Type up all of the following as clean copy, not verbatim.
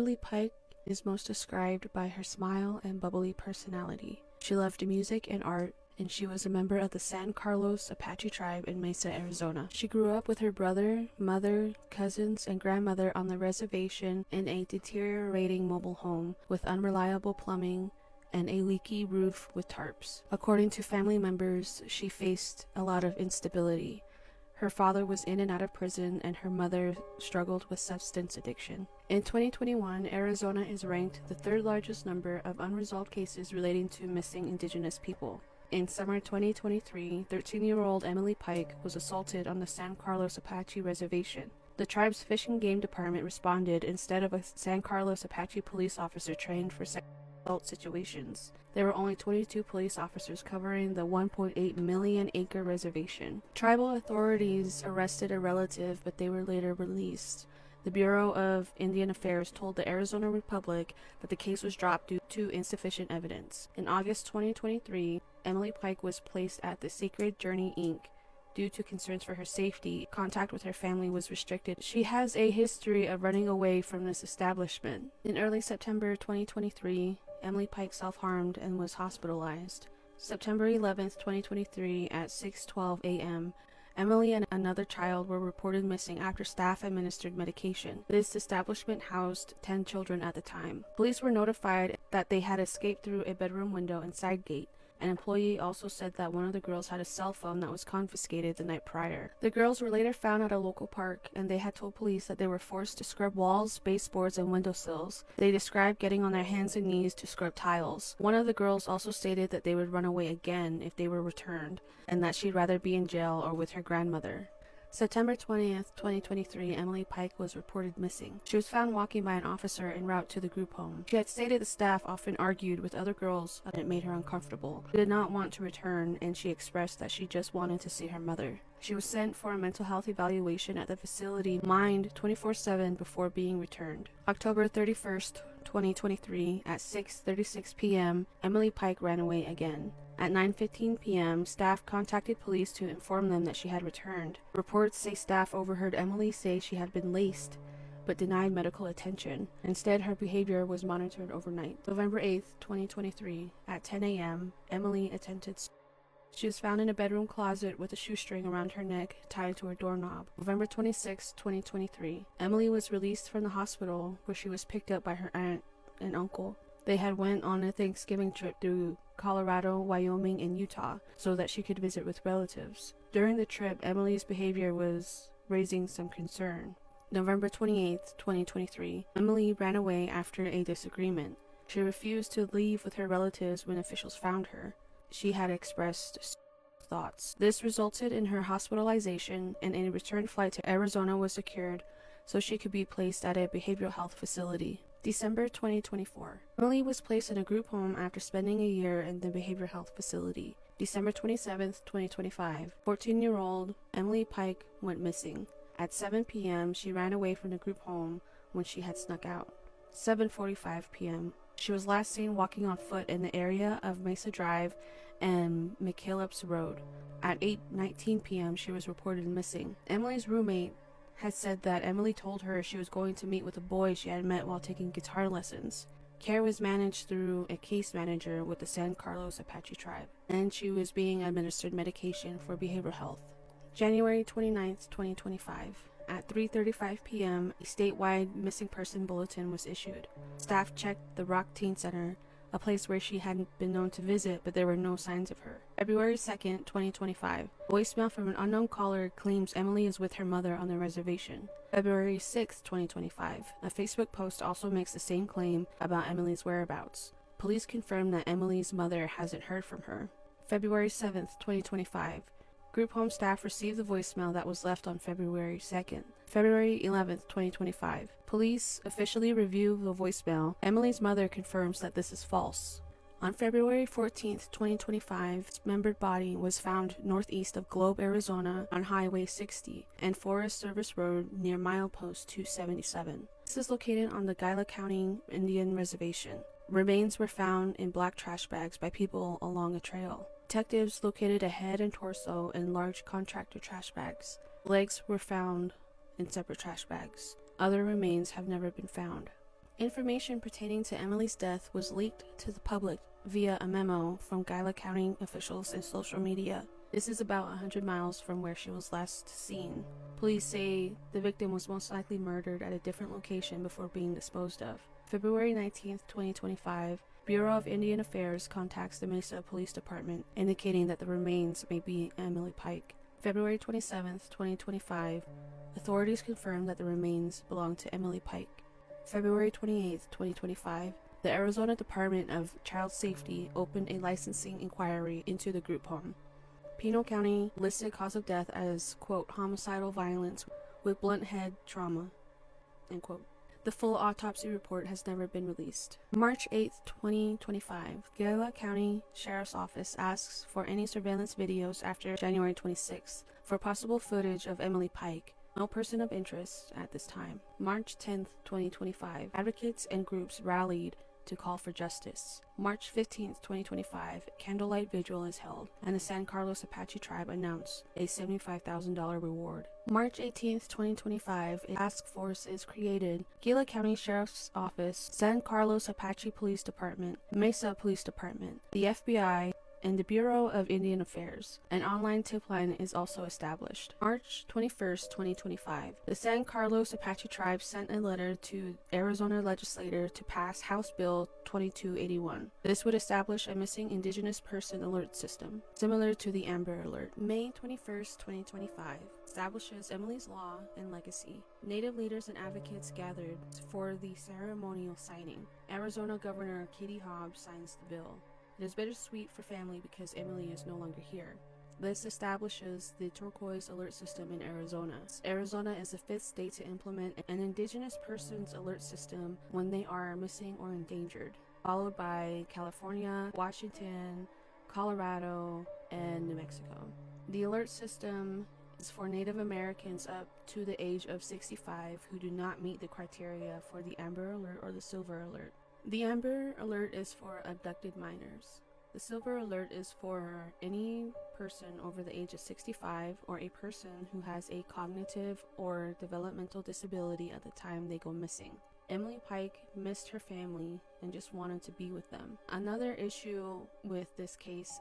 Emily Pike is most described by her smile and bubbly personality. She loved music and art, and she was a member of the San Carlos Apache tribe in Mesa, Arizona. She grew up with her brother, mother, cousins, and grandmother on the reservation in a deteriorating mobile home with unreliable plumbing and a leaky roof with tarps. According to family members, she faced a lot of instability. Her father was in and out of prison, and her mother struggled with substance addiction. In 2021, Arizona is ranked the third largest number of unresolved cases relating to missing indigenous people. In summer 2023, 13-year-old Emily Pike was assaulted on the San Carlos Apache Reservation. The tribe's Fish and Game Department responded instead of a San Carlos Apache police officer trained for sexual assault situations. There were only 22 police officers covering the 1.8 million acre reservation. Tribal authorities arrested a relative, but they were later released. The Bureau of Indian Affairs told the Arizona Republic that the case was dropped due to insufficient evidence. In August 2023, Emily Pike was placed at the Sacred Journey Inc. Due to concerns for her safety, contact with her family was restricted. She has a history of running away from this establishment. In early September 2023, Emily Pike self-harmed and was hospitalized. September 11, 2023, at 6:12 a.m., Emily and another child were reported missing after staff administered medication. This establishment housed 10 children at the time. Police were notified that they had escaped through a bedroom window and side gate. An employee also said that one of the girls had a cell phone that was confiscated the night prior. The girls were later found at a local park, and they had told police that they were forced to scrub walls, baseboards, and windowsills. They described getting on their hands and knees to scrub tiles. One of the girls also stated that they would run away again if they were returned, and that she'd rather be in jail or with her grandmother. September 20th, 2023, Emily Pike was reported missing. She was found walking by an officer en route to the group home. She had stated the staff often argued with other girls and it made her uncomfortable. She did not want to return, and she expressed that she just wanted to see her mother. She was sent for a mental health evaluation at the facility Mind 24/7 before being returned. October 31st, 2023, at 6:36 p.m., Emily Pike ran away again. At 9:15 p.m., staff contacted police to inform them that she had returned. Reports say staff overheard Emily say she had been laced, but denied medical attention. Instead, her behavior was monitored overnight. November 8th, 2023, at 10 a.m., Emily attempted suicide. She was found in a bedroom closet with a shoestring around her neck tied to her doorknob. November 26, 2023. Emily was released from the hospital, where she was picked up by her aunt and uncle. They had went on a Thanksgiving trip through Colorado, Wyoming, and Utah so that she could visit with relatives. During the trip, Emily's behavior was raising some concern. November 28, 2023. Emily ran away after a disagreement. She refused to leave with her relatives when officials found her. She had expressed thoughts. This resulted in her hospitalization, and a return flight to Arizona was secured so she could be placed at a behavioral health facility. December 2024. Emily was placed in a group home after spending a year in the behavioral health facility. December 27, 2025. 14-year-old Emily Pike went missing. At 7 p.m., she ran away from the group home when she had snuck out. 7:45 p.m. She was last seen walking on foot in the area of Mesa Drive and McKellips Road. At 8:19 p.m., she was reported missing. Emily's roommate had said that Emily told her she was going to meet with a boy she had met while taking guitar lessons. Care was managed through a case manager with the San Carlos Apache tribe, and she was being administered medication for behavioral health. January 29, 2025. At 3:35 p.m., a statewide missing person bulletin was issued. Staff checked the Rock Teen Center, a place where she hadn't been known to visit, but there were no signs of her. February 2nd, 2025. Voicemail from an unknown caller claims Emily is with her mother on the reservation. February 6th, 2025. A Facebook post also makes the same claim about Emily's whereabouts. Police confirm that Emily's mother hasn't heard from her. February 7th, 2025. Group home staff received the voicemail that was left on February 2nd. February 11th, 2025. Police officially review the voicemail. Emily's mother confirms that this is false. On February 14th, 2025, dismembered body was found northeast of Globe, Arizona on Highway 60 and Forest Service Road near milepost 277. This is located on the Gila County Indian Reservation. Remains were found in black trash bags by people along a trail. Detectives located a head and torso in large contractor trash bags. Legs were found in separate trash bags. Other remains have never been found. Information pertaining to Emily's death was leaked to the public via a memo from Gila County officials and social media. This is about 100 miles from where she was last seen. Police say the victim was most likely murdered at a different location before being disposed of. February 19, 2025, Bureau of Indian Affairs contacts the Mesa Police Department, indicating that the remains may be Emily Pike. February 27, 2025, authorities confirm that the remains belong to Emily Pike. February 28, 2025, the Arizona Department of Child Safety opened a licensing inquiry into the group home. Pino County listed cause of death as, quote, homicidal violence with blunt head trauma, end quote. The full autopsy report has never been released. March 8, 2025, Gila County Sheriff's Office asks for any surveillance videos after January 26 for possible footage of Emily Pike. No person of interest at this time. March 10, 2025, advocates and groups rallied to call for justice. March 15, 2025, candlelight vigil is held, and the San Carlos Apache tribe announced a $75,000 reward. March 18, 2025, a task force is created. Gila County Sheriff's Office, San Carlos Apache Police Department, Mesa Police Department, the FBI, and the Bureau of Indian Affairs. An online tip line is also established. March 21, 2025, the San Carlos Apache tribe sent a letter to Arizona legislator to pass House Bill 2281. This would establish a missing indigenous person alert system, similar to the Amber Alert. May 21, 2025, establishes Emily's Law and Legacy. Native leaders and advocates gathered for the ceremonial signing. Arizona Governor Katie Hobbs signs the bill. It is bittersweet for family because Emily is no longer here. This establishes the turquoise alert system in Arizona. Arizona is the 5th state to implement an indigenous persons alert system when they are missing or endangered, followed by California, Washington, Colorado, and New Mexico. The alert system is for Native Americans up to the age of 65 who do not meet the criteria for the Amber Alert or the Silver Alert. The Amber Alert is for abducted minors. The Silver Alert is for any person over the age of 65 or a person who has a cognitive or developmental disability at the time they go missing. Emily Pike missed her family and just wanted to be with them. Another issue with this case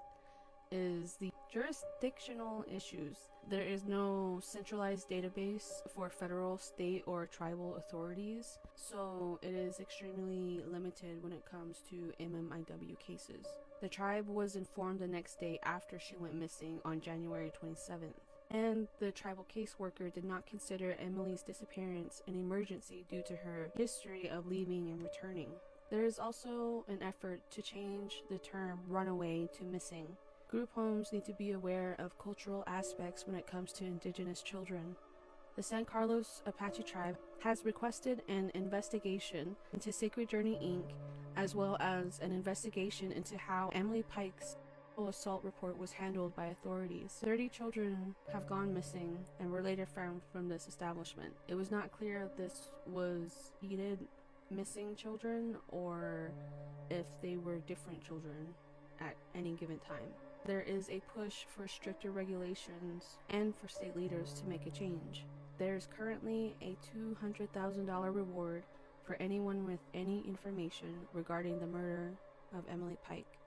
is the jurisdictional issues. There is no centralized database for federal, state, or tribal authorities, so it is extremely limited when it comes to MMIW cases. The tribe was informed the next day after she went missing on January 27th, and the tribal caseworker did not consider Emily's disappearance an emergency due to her history of leaving and returning. There is also an effort to change the term runaway to missing. Group homes need to be aware of cultural aspects when it comes to indigenous children. The San Carlos Apache tribe has requested an investigation into Sacred Journey Inc., as well as an investigation into how Emily Pike's assault report was handled by authorities. 30 children have gone missing and were later found from this establishment. It was not clear if this was repeated missing children or if they were different children at any given time. There is a push for stricter regulations and for state leaders to make a change. There is currently a $200,000 reward for anyone with any information regarding the murder of Emily Pike.